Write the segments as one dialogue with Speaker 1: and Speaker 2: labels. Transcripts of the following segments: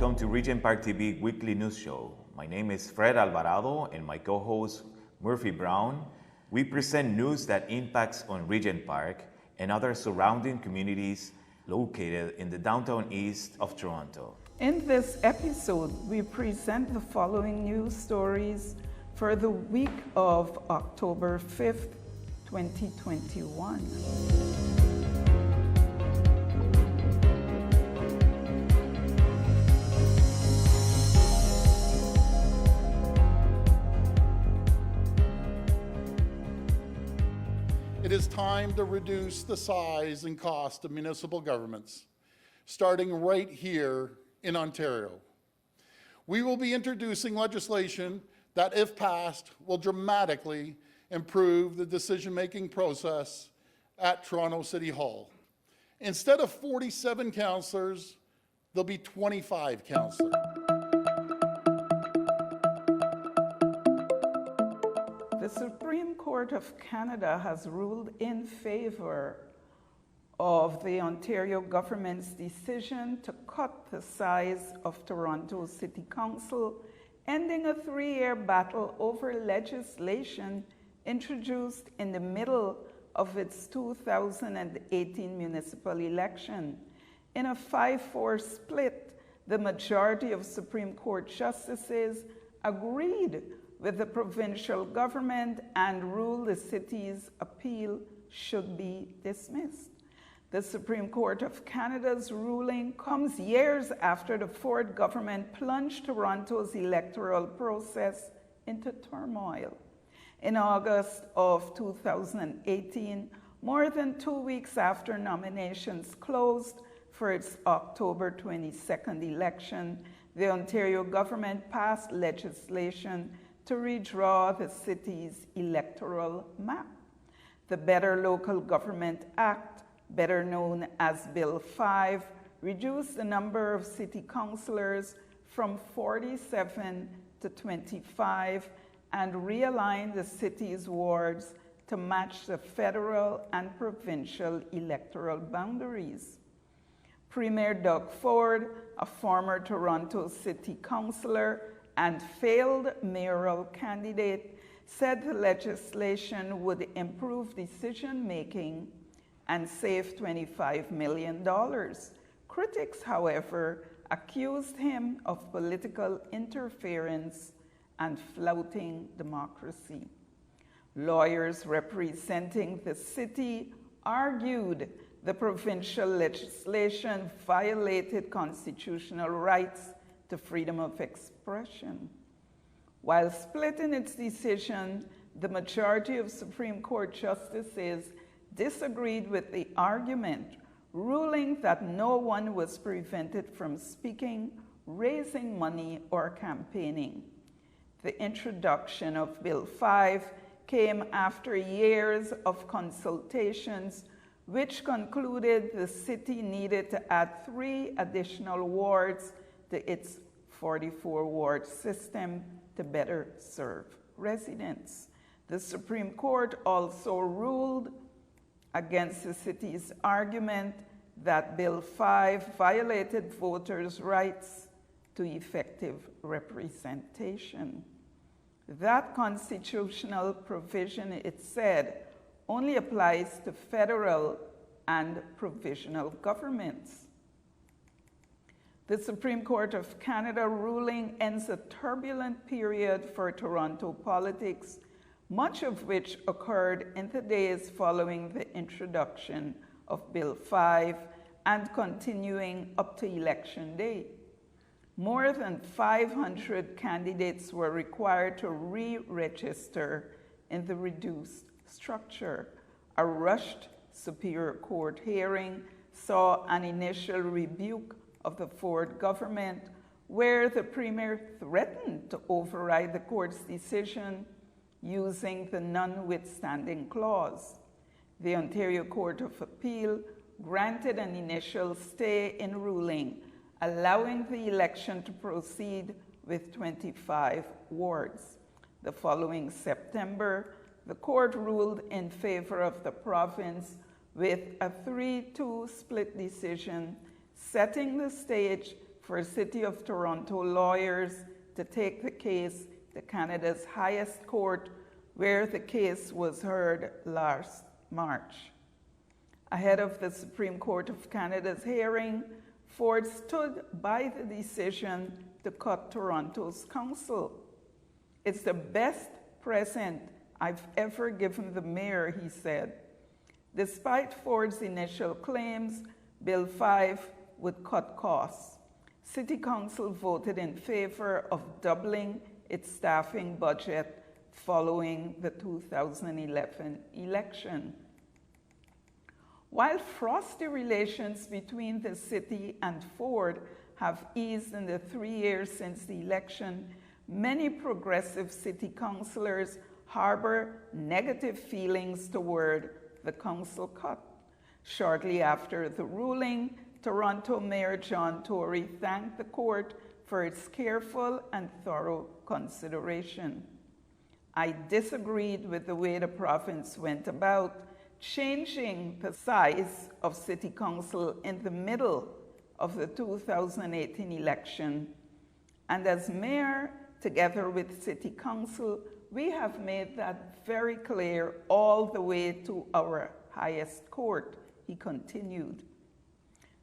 Speaker 1: Welcome to Regent Park TV Weekly News Show. My name is Fred Alvarado and my co-host Murphy Brown. We present news that impacts on Regent Park and other surrounding communities located in the downtown east of Toronto.
Speaker 2: In this episode, we present the following news stories for the week of October 5th, 2021.
Speaker 3: It is time to reduce the size and cost of municipal governments, starting right here in Ontario. We will be introducing legislation that, if passed, will dramatically improve the decision-making process at Toronto City Hall. Instead of 47 councillors, there'll be 25 councillors.
Speaker 2: The Supreme Court of Canada has ruled in favor of the Ontario government's decision to cut the size of Toronto City Council, ending a 3-year battle over legislation introduced in the middle of its 2018 municipal election. In a 5-4 split, the majority of Supreme Court justices agreed with the provincial government and ruled the city's appeal should be dismissed. The Supreme Court of Canada's ruling comes years after the Ford government plunged Toronto's electoral process into turmoil. In August of 2018, more than 2 weeks after nominations closed for its October 22nd election, the Ontario government passed legislation to redraw the city's electoral map. The Better Local Government Act, better known as Bill 5, reduced the number of city councillors from 47 to 25 and realigned the city's wards to match the federal and provincial electoral boundaries. Premier Doug Ford, a former Toronto City councillor and failed mayoral candidate, said the legislation would improve decision-making and save $25 million. Critics, however, accused him of political interference and flouting democracy. Lawyers representing the city argued the provincial legislation violated constitutional rights to freedom of expression. While split in its decision, the majority of Supreme Court justices disagreed with the argument, ruling that no one was prevented from speaking, raising money, or campaigning. The introduction of Bill 5 came after years of consultations, which concluded the city needed to add 3 additional wards to its 44-ward system to better serve residents. The Supreme Court also ruled against the city's argument that Bill 5 violated voters' rights to effective representation. That constitutional provision, it said, only applies to federal and provincial governments. The Supreme Court of Canada ruling ends a turbulent period for Toronto politics, much of which occurred in the days following the introduction of Bill 5 and continuing up to Election Day. More than 500 candidates were required to re-register in the reduced structure. A rushed Superior Court hearing saw an initial rebuke of the Ford government, where the Premier threatened to override the court's decision using the notwithstanding clause. The Ontario Court of Appeal granted an initial stay in ruling, allowing the election to proceed with 25 wards. The following September, the court ruled in favor of the province with a 3-2 split decision, setting the stage for for City of Toronto lawyers to take the case to Canada's highest court, where the case was heard last March. Ahead of the Supreme Court of Canada's hearing, Ford stood by the decision to cut Toronto's council. "It's the best present I've ever given the mayor," he said. Despite Ford's initial claims, Bill 5 would cut costs. City Council voted in favor of doubling its staffing budget following the 2011 election. While frosty relations between the city and Ford have eased in the 3 years since the election, many progressive city councillors harbor negative feelings toward the council cut. Shortly after the ruling, Toronto Mayor John Tory thanked the court for its careful and thorough consideration. "I disagreed with the way the province went about changing the size of City Council in the middle of the 2018 election. And as mayor, together with City Council, we have made that very clear all the way to our highest court," he continued.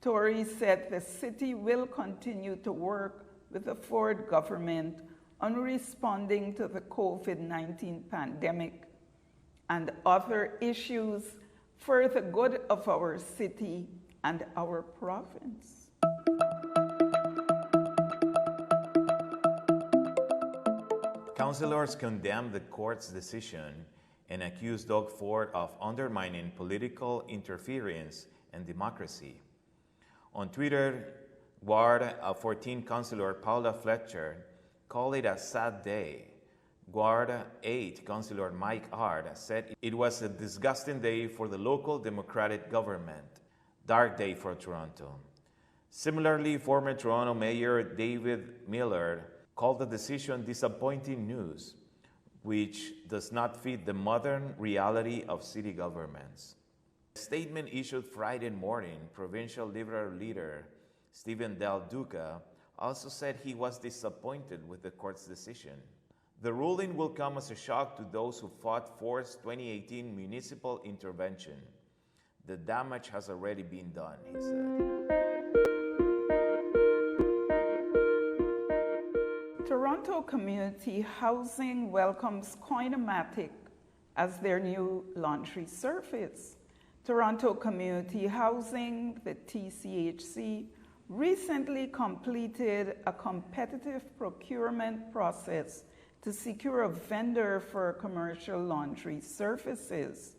Speaker 2: Tory said the city will continue to work with the Ford government on responding to the COVID-19 pandemic and other issues for the good of our city and our province.
Speaker 1: Councillors condemned the court's decision and accused Doug Ford of undermining political interference and democracy. On Twitter, Ward 14 Councillor Paula Fletcher called it a sad day. Ward 8 Councillor Mike Ard said it was a disgusting day for the local democratic government, dark day for Toronto. Similarly, former Toronto Mayor David Miller called the decision disappointing news, which does not fit the modern reality of city governments. A statement issued Friday morning, Provincial Liberal leader Stephen Del Duca also said he was disappointed with the court's decision. The ruling will come as a shock to those who fought Ford's 2018 municipal intervention. The damage has already been done, he said.
Speaker 2: Toronto Community Housing welcomes Coinamatic as their new laundry service. Toronto Community Housing, the TCHC, recently completed a competitive procurement process to secure a vendor for commercial laundry services.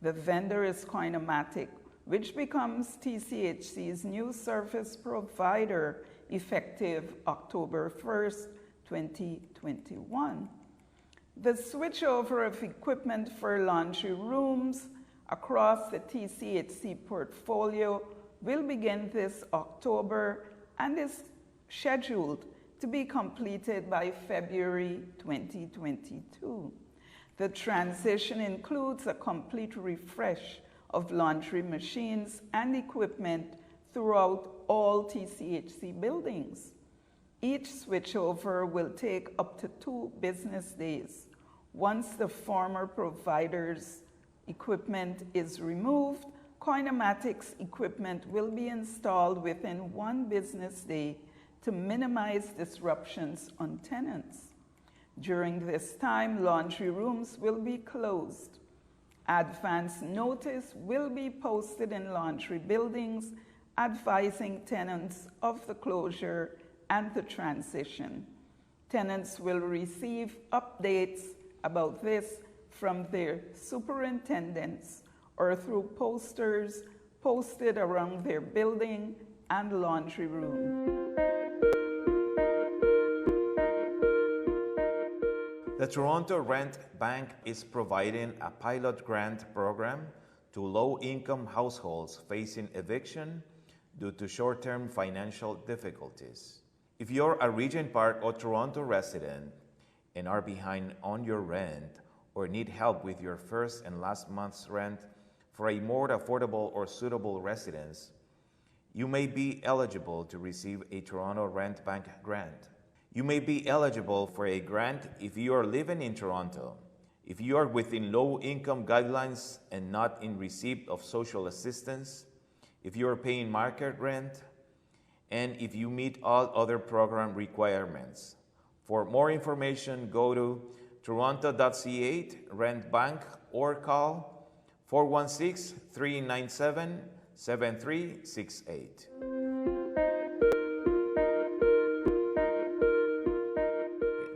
Speaker 2: The vendor is Coinamatic, which becomes TCHC's new service provider effective October 1st, 2021. The switchover of equipment for laundry rooms across the TCHC portfolio will begin this October and is scheduled to be completed by February 2022. The transition includes a complete refresh of laundry machines and equipment throughout all TCHC buildings. Each switchover will take up to 2 business days. Once the former provider's equipment is removed, Coinamatic's equipment will be installed within 1 business day to minimize disruptions on tenants. During this time, laundry rooms will be closed. Advance notice will be posted in laundry buildings advising tenants of the closure and the transition. Tenants will receive updates about this from their superintendents or through posters posted around their building and laundry room.
Speaker 1: The Toronto RENTBANK is providing a pilot grant program to low-income households facing eviction due to short-term financial difficulties. If you're a Regent Park or Toronto resident and are behind on your rent or need help with your first and last month's rent for a more affordable or suitable residence, You may be eligible to receive a Toronto RENTBANK grant. You may be eligible for a grant if you are living in Toronto, if you are within low-income guidelines and not in receipt of social assistance, if you are paying market rent, and if you meet all other program requirements. For more information, go to toronto.ca RENTBANK or call 416-397-7368.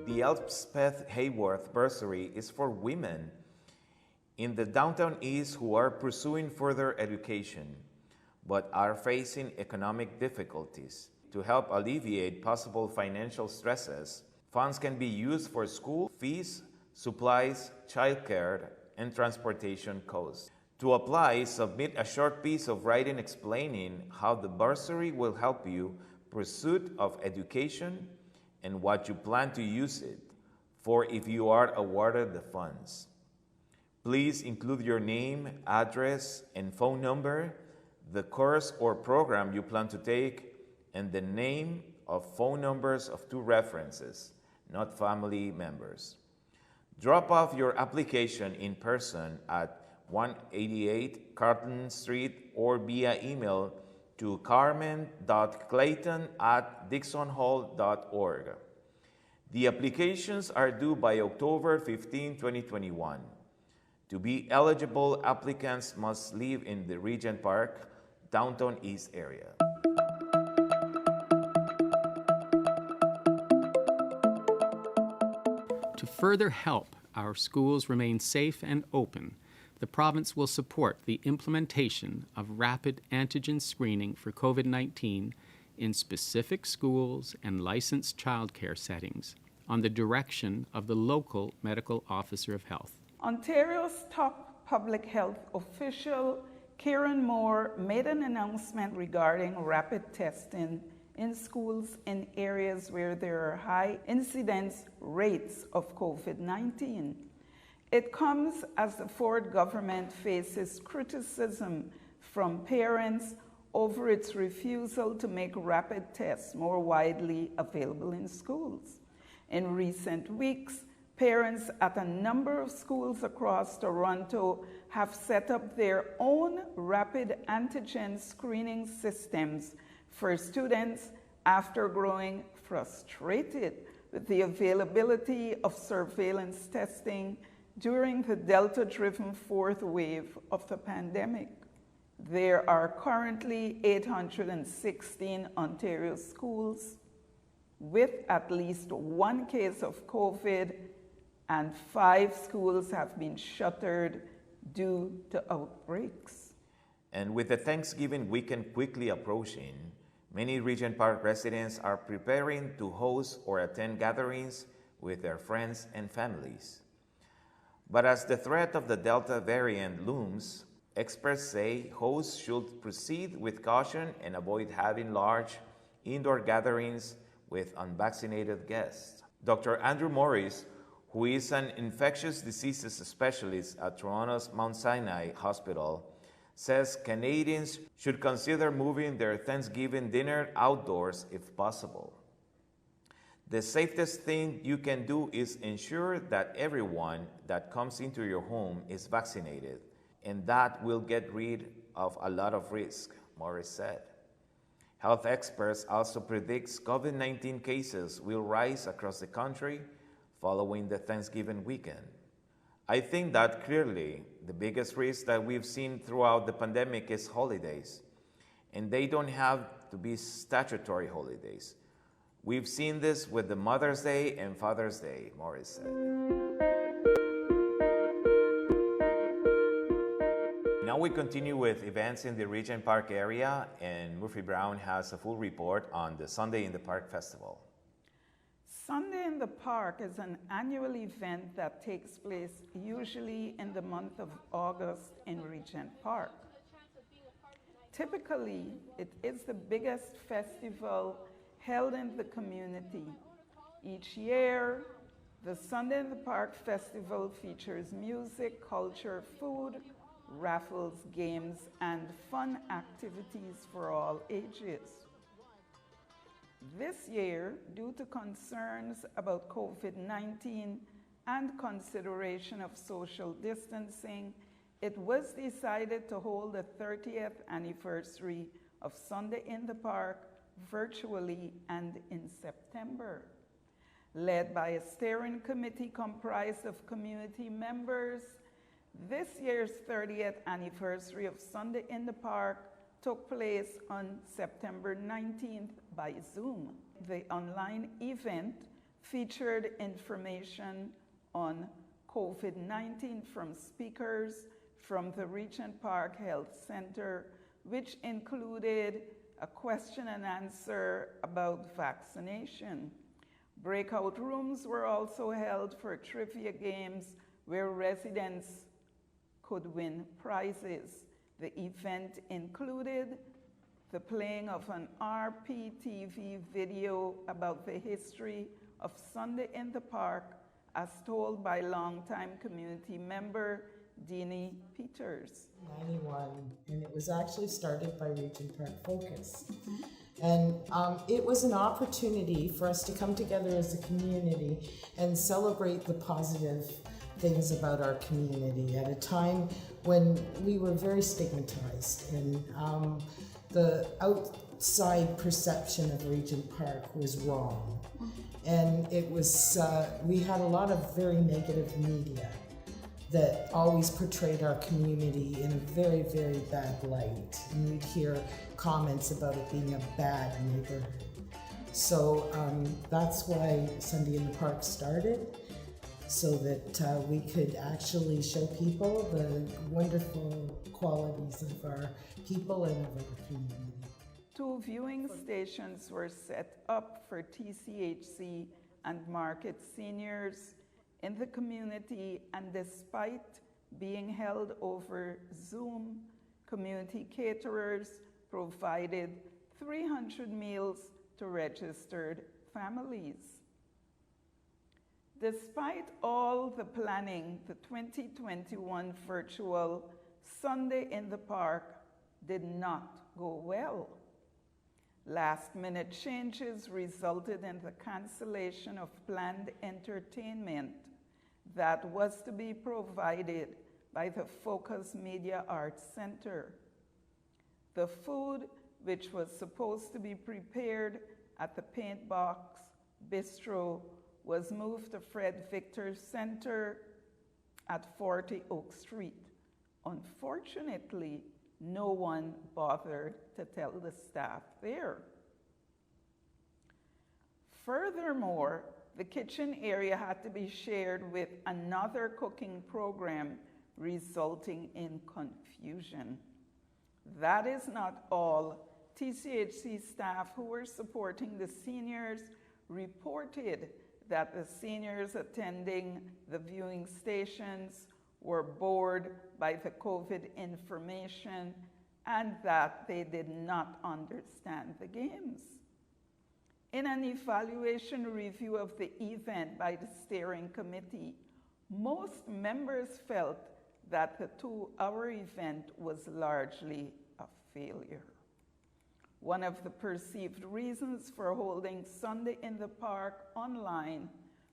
Speaker 1: The Elspeth Heyworth Bursary is for women in the Downtown East who are pursuing further education but are facing economic difficulties. To help alleviate possible financial stresses, funds can be used for school fees, supplies, childcare, and transportation costs. To apply, submit a short piece of writing explaining how the bursary will help you pursuit of education and what you plan to use it for if you are awarded the funds. Please include your name, address, and phone number, the course or program you plan to take, and the name of phone numbers of 2 references, not family members. Drop off your application in person at 188 Carlton Street or via email to carmen.clayton@dixonhall.org. The applications are due by October 15, 2021. To be eligible, applicants must live in the Regent Park, Downtown East area.
Speaker 4: To further help our schools remain safe and open, the province will support the implementation of rapid antigen screening for COVID-19 in specific schools and licensed childcare settings on the direction of the local medical officer of health.
Speaker 2: Ontario's top public health official, Karen Moore, made an announcement regarding rapid testing in schools in areas where there are high incidence rates of COVID-19. It comes as the Ford government faces criticism from parents over its refusal to make rapid tests more widely available in schools. In recent weeks, parents at a number of schools across Toronto have set up their own rapid antigen screening systems for students after growing frustrated with the availability of surveillance testing during the Delta-driven 4th wave of the pandemic. There are currently 816 Ontario schools with at least 1 case of COVID, and 5 schools have been shuttered due to outbreaks.
Speaker 1: And with the Thanksgiving weekend quickly approaching, many Regent Park residents are preparing to host or attend gatherings with their friends and families. But as the threat of the Delta variant looms, experts say hosts should proceed with caution and avoid having large indoor gatherings with unvaccinated guests. Dr. Andrew Morris, who is an infectious diseases specialist at Toronto's Mount Sinai Hospital, says Canadians should consider moving their Thanksgiving dinner outdoors if possible. The safest thing you can do is ensure that everyone that comes into your home is vaccinated, and that will get rid of a lot of risk, Morris said. Health experts also predict COVID-19 cases will rise across the country following the Thanksgiving weekend. I think that clearly the biggest risk that we've seen throughout the pandemic is holidays, and they don't have to be statutory holidays. We've seen this with the Mother's Day and Father's Day, Morris said. Now we continue with events in the Regent Park area, and Murphy Brown has a full report on the Sunday in the Park Festival.
Speaker 2: Sunday in the Park is an annual event that takes place usually in the month of August in Regent Park. Typically, it is the biggest festival held in the community. Each year, the Sunday in the Park Festival features music, culture, food, raffles, games, and fun activities for all ages. This year, due to concerns about COVID-19 and consideration of social distancing, it was decided to hold the 30th anniversary of Sunday in the Park virtually and in September. Led by a steering committee comprised of community members, this year's 30th anniversary of Sunday in the Park took place on September 19th by Zoom. The online event featured information on COVID-19 from speakers from the Regent Park Health Center, which included a question and answer about vaccination. Breakout rooms were also held for trivia games where residents could win prizes. The event included the playing of an RPTV video about the history of Sunday in the Park as told by longtime community member Deanie Peters.
Speaker 5: 91, and it was actually started by Regent Park Focus. And it was an opportunity for us to come together as a community and celebrate the positive things about our community at a time when we were very stigmatized, and the outside perception of Regent Park was wrong. And it was, we had a lot of very negative media that always portrayed our community in a very, very bad light. And we'd hear comments about it being a bad neighborhood. So that's why Sunday in the Park started, so that we could actually show people the wonderful qualities of our people and of our community.
Speaker 2: 2 viewing stations were set up for TCHC and Market seniors in the community, and despite being held over Zoom, community caterers provided 300 meals to registered families. Despite all the planning, the 2021 virtual Sunday in the Park did not go well. Last-minute changes resulted in the cancellation of planned entertainment that was to be provided by the Focus Media Arts Center. The food, which was supposed to be prepared at the Paint Box Bistro, was moved to Fred Victor Center at 40 Oak Street. Unfortunately, no one bothered to tell the staff there. Furthermore, the kitchen area had to be shared with another cooking program, resulting in confusion. That is not all. TCHC staff who were supporting the seniors reported that the seniors attending the viewing stations were bored by the COVID information and that they did not understand the games. In an evaluation review of the event by the steering committee, most members felt that the 2-hour event was largely a failure. One of the perceived reasons for holding Sunday in the Park online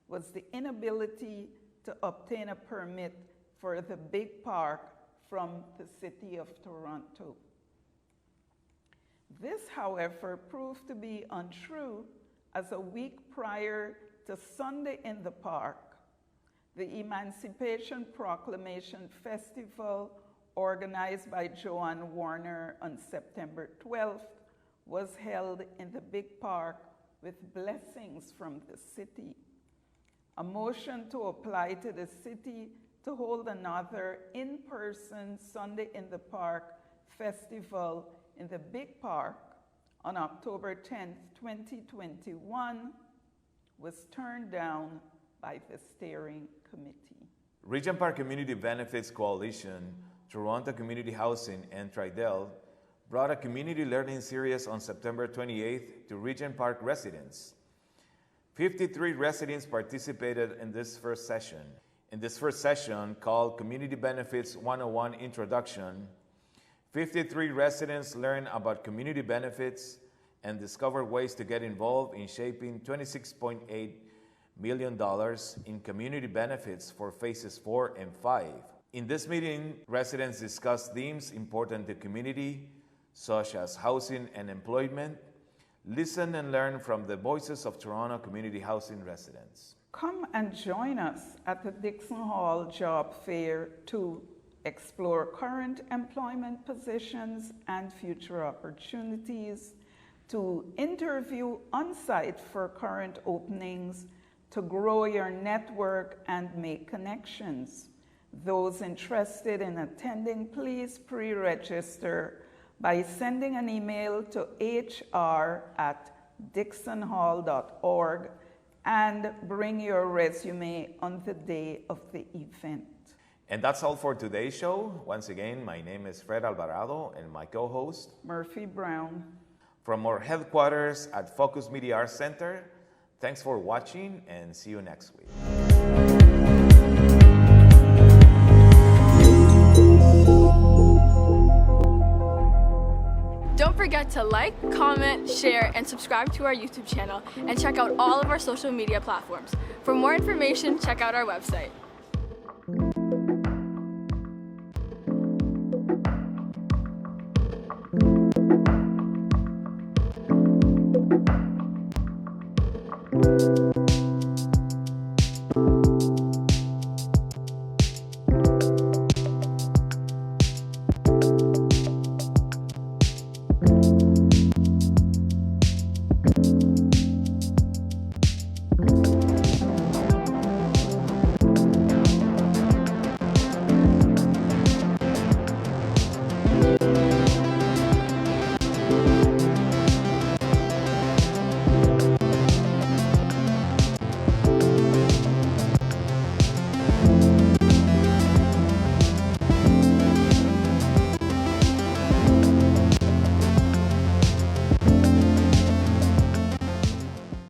Speaker 2: was the inability to obtain a permit for the big park from the City of Toronto. This, however, proved to be untrue, as a week prior to Sunday in the Park, the Emancipation Proclamation Festival, organized by Joanne Warner on September 12th, was held in the big park with blessings from the city. A motion to apply to the city to hold another in-person Sunday in the Park festival in the big park on October 10th, 2021 was turned down by the steering committee.
Speaker 1: Regent Park Community Benefits Coalition, Toronto Community Housing, and Tridel brought a community learning series on September 28th to Regent Park residents. 53 residents participated in this first session, In this first session, called Community Benefits 101 Introduction, 53 residents learn about community benefits and discover ways to get involved in shaping $26.8 million in community benefits for phases 4 and 5. In this meeting, residents discuss themes important to community, such as housing and employment. Listen and learn from the voices of Toronto community housing residents.
Speaker 2: Come and join us at the Dixon Hall Job Fair to explore current employment positions and future opportunities, to interview on-site for current openings, to grow your network and make connections. Those interested in attending, please pre-register by sending an email to hr@dixonhall.org and bring your resume on the day of the event.
Speaker 1: And that's all for today's show. Once again, my name is Fred Alvarado and my co-host,
Speaker 2: Murphy Brown.
Speaker 1: from our headquarters at Focus Media Arts Center. Thanks for watching and see you next week.
Speaker 6: Don't forget to like, comment, share, and subscribe to our YouTube channel, and check out all of our social media platforms. For more information, check out our website.
Speaker 5: Thank you.